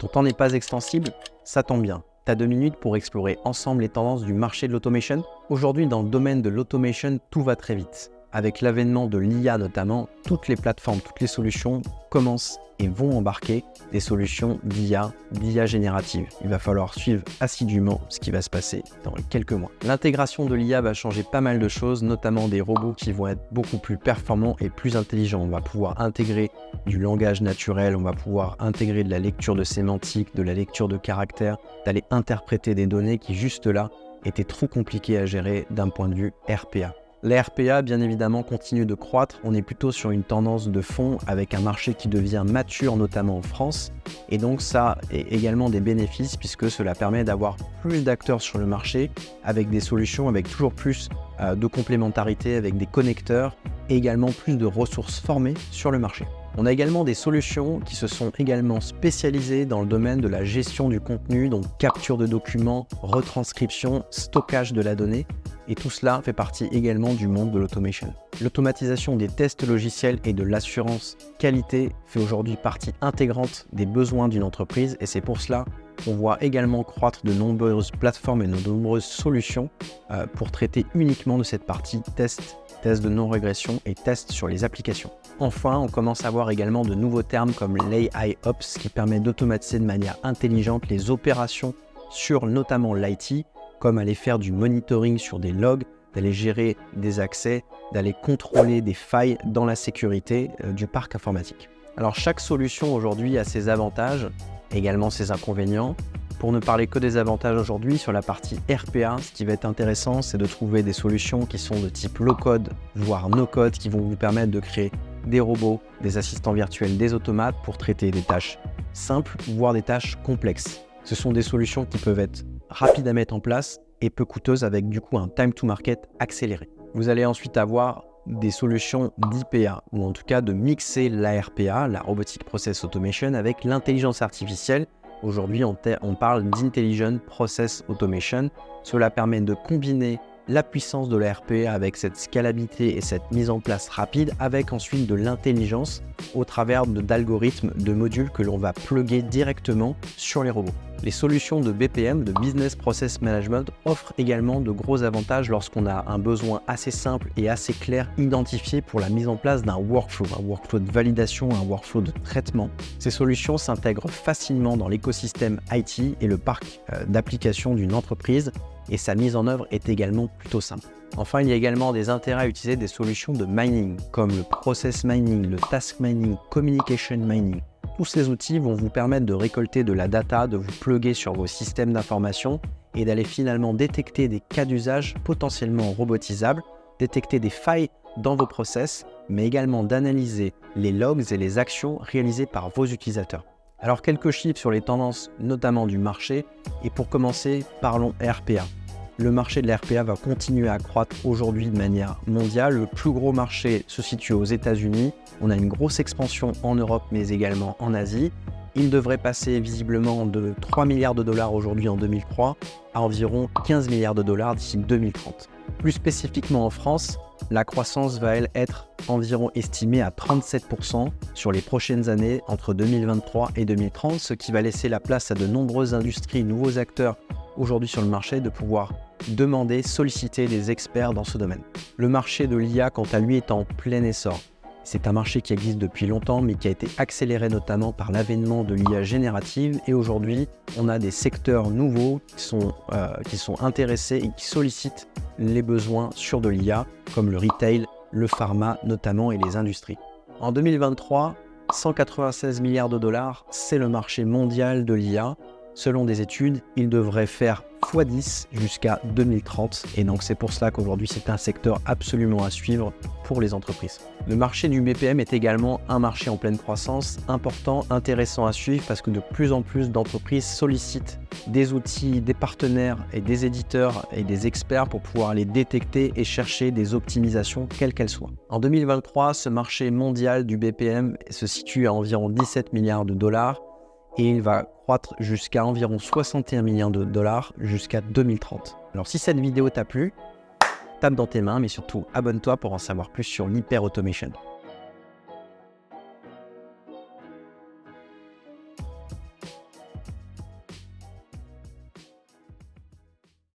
Ton temps n'est pas extensible? Ça tombe bien. Tu as 2 minutes pour explorer ensemble les tendances du marché de l'automation. Aujourd'hui, dans le domaine de l'automation, tout va très vite. Avec l'avènement de l'IA notamment, toutes les plateformes, toutes les solutions commencent et vont embarquer des solutions d'IA générative. Il va falloir suivre assidûment ce qui va se passer dans quelques mois. L'intégration de l'IA va changer pas mal de choses, notamment des robots qui vont être beaucoup plus performants et plus intelligents. On va pouvoir intégrer du langage naturel, on va pouvoir intégrer de la lecture de sémantique, de la lecture de caractères, d'aller interpréter des données qui juste là étaient trop compliquées à gérer d'un point de vue RPA. La RPA, bien évidemment, continue de croître. On est plutôt sur une tendance de fond avec un marché qui devient mature, notamment en France. Et donc, ça a également des bénéfices puisque cela permet d'avoir plus d'acteurs sur le marché avec des solutions, avec toujours plus de complémentarité, avec des connecteurs et également plus de ressources formées sur le marché. On a également des solutions qui se sont également spécialisées dans le domaine de la gestion du contenu, donc capture de documents, retranscription, stockage de la donnée. Et tout cela fait partie également du monde de l'automation. L'automatisation des tests logiciels et de l'assurance qualité fait aujourd'hui partie intégrante des besoins d'une entreprise et c'est pour cela qu'on voit également croître de nombreuses plateformes et de nombreuses solutions pour traiter uniquement de cette partie tests de non-régression et tests sur les applications. Enfin, on commence à voir également de nouveaux termes comme l'AIOps qui permet d'automatiser de manière intelligente les opérations sur notamment l'IT, comme aller faire du monitoring sur des logs, d'aller gérer des accès, d'aller contrôler des failles dans la sécurité du parc informatique. Alors chaque solution aujourd'hui a ses avantages, également ses inconvénients. Pour ne parler que des avantages aujourd'hui, sur la partie RPA, ce qui va être intéressant, c'est de trouver des solutions qui sont de type low-code, voire no-code, qui vont vous permettre de créer des robots, des assistants virtuels, des automates pour traiter des tâches simples, voire des tâches complexes. Ce sont des solutions qui peuvent être rapides à mettre en place et peu coûteuses avec du coup un time to market accéléré. Vous allez ensuite avoir des solutions d'IPA ou en tout cas de mixer la RPA, la Robotic Process Automation, avec l'intelligence artificielle. Aujourd'hui, on parle d'Intelligent Process Automation. Cela permet de combiner la puissance de la RPA avec cette scalabilité et cette mise en place rapide, avec ensuite de l'intelligence au travers d'algorithmes, de modules que l'on va plugger directement sur les robots. Les solutions de BPM, de Business Process Management, offrent également de gros avantages lorsqu'on a un besoin assez simple et assez clair identifié pour la mise en place d'un workflow de validation, un workflow de traitement. Ces solutions s'intègrent facilement dans l'écosystème IT et le parc d'applications d'une entreprise et sa mise en œuvre est également plutôt simple. Enfin, il y a également des intérêts à utiliser des solutions de mining comme le process mining, le task mining, communication mining. Tous ces outils vont vous permettre de récolter de la data, de vous plugger sur vos systèmes d'information et d'aller finalement détecter des cas d'usage potentiellement robotisables, détecter des failles dans vos process, mais également d'analyser les logs et les actions réalisées par vos utilisateurs. Alors quelques chiffres sur les tendances notamment du marché et pour commencer, parlons RPA. Le marché de la RPA va continuer à croître aujourd'hui de manière mondiale. Le plus gros marché se situe aux États-Unis. On a une grosse expansion en Europe, mais également en Asie. Il devrait passer visiblement de 3 milliards de dollars aujourd'hui en 2003 à environ 15 milliards de dollars d'ici 2030. Plus spécifiquement en France, la croissance va elle être environ estimée à 37% sur les prochaines années entre 2023 et 2030, ce qui va laisser la place à de nombreuses industries, nouveaux acteurs aujourd'hui sur le marché de pouvoir demander, solliciter des experts dans ce domaine. Le marché de l'IA, quant à lui, est en plein essor. C'est un marché qui existe depuis longtemps, mais qui a été accéléré notamment par l'avènement de l'IA générative. Et aujourd'hui, on a des secteurs nouveaux qui sont intéressés et qui sollicitent les besoins sur de l'IA, comme le retail, le pharma notamment et les industries. En 2023, 196 milliards de dollars, c'est le marché mondial de l'IA. Selon des études, il devrait faire x10 jusqu'à 2030 et donc c'est pour cela qu'aujourd'hui c'est un secteur absolument à suivre pour les entreprises. Le marché du BPM est également un marché en pleine croissance, important, intéressant à suivre parce que de plus en plus d'entreprises sollicitent des outils, des partenaires et des éditeurs et des experts pour pouvoir les détecter et chercher des optimisations quelles qu'elles soient. En 2023, ce marché mondial du BPM se situe à environ 17 milliards de dollars et il va croître jusqu'à environ 61 milliards de dollars jusqu'à 2030. Alors si cette vidéo t'a plu, tape dans tes mains, mais surtout abonne-toi pour en savoir plus sur l'hyper automation.